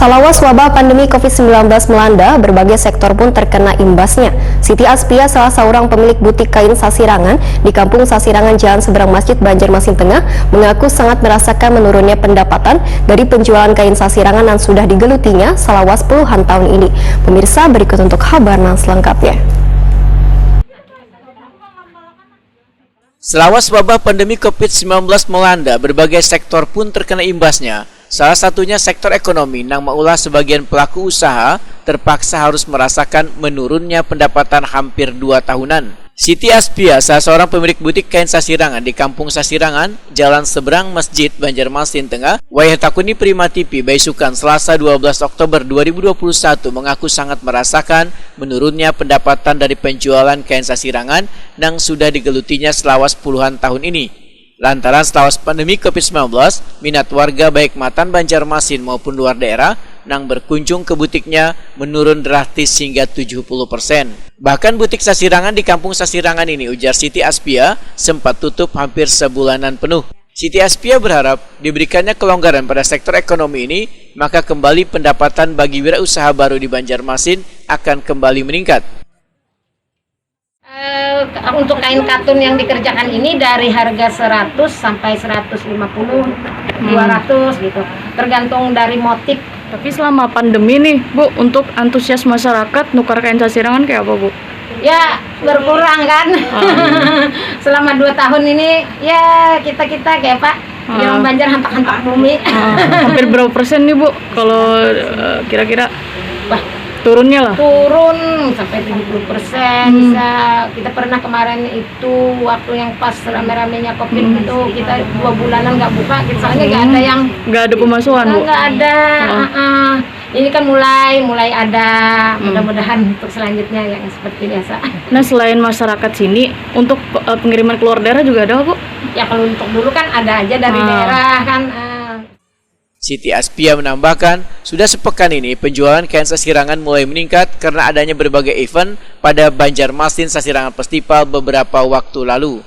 Salawas wabah pandemi COVID-19 melanda, berbagai sektor pun terkena imbasnya. Siti Aspia, salah seorang pemilik butik kain Sasirangan di Kampung Sasirangan Jalan Seberang Masjid Banjarmasin Tengah, mengaku sangat merasakan menurunnya pendapatan dari penjualan kain Sasirangan yang sudah digelutinya salawas puluhan tahun ini. Pemirsa, berikut untuk kabarnya selengkapnya. Selawas wabah pandemi COVID-19 melanda, berbagai sektor pun terkena imbasnya. Salah satunya sektor ekonomi, yang maulah sebagian pelaku usaha terpaksa harus merasakan menurunnya pendapatan hampir 2 tahunan. Siti Aspia, salah seorang pemilik butik kain Sasirangan di Kampung Sasirangan, Jalan Seberang Masjid Banjarmasin Tengah, Wayahtakuni Prima TV, Baisukan, Selasa 12 Oktober 2021 mengaku sangat merasakan menurunnya pendapatan dari penjualan kain Sasirangan yang sudah digelutinya selawas puluhan tahun ini. Lantaran selawas pandemi COVID-19, minat warga baik Matan Banjarmasin maupun luar daerah yang berkunjung ke butiknya menurun drastis hingga 70%. Bahkan butik Sasirangan di Kampung Sasirangan ini, ujar Siti Aspia, sempat tutup hampir sebulanan penuh. Siti Aspia berharap diberikannya kelonggaran pada sektor ekonomi ini, maka kembali pendapatan bagi wirausaha baru di Banjarmasin akan kembali meningkat. Untuk kain katun yang dikerjakan ini dari harga 100 sampai 150, 200 gitu, tergantung dari motif. Tapi selama pandemi nih, Bu, untuk antusias masyarakat nukar kain Sasirangan kayak apa, Bu? Ya, berkurang kan. Selama 2 tahun ini, ya kita kayak Pak, yang Banjar hantak-hantak bumi. Hampir berapa persen nih, Bu? Kalau kira-kira turunnya lah? Turun sampai 70% bisa. Kita pernah kemarin itu waktu yang pas rame-ramenya COVID itu kita 2 bulanan nggak buka, soalnya nggak ada pemasukan, Bu? Nggak ada. Ini kan mulai ada, mudah-mudahan untuk selanjutnya yang seperti biasa. Nah, selain masyarakat sini, untuk pengiriman keluar daerah juga ada, Bu? Ya kalau untuk dulu kan ada aja dari daerah kan. Siti Aspia menambahkan, sudah sepekan ini penjualan kain Sasirangan mulai meningkat karena adanya berbagai event pada Banjarmasin Sasirangan Festival beberapa waktu lalu.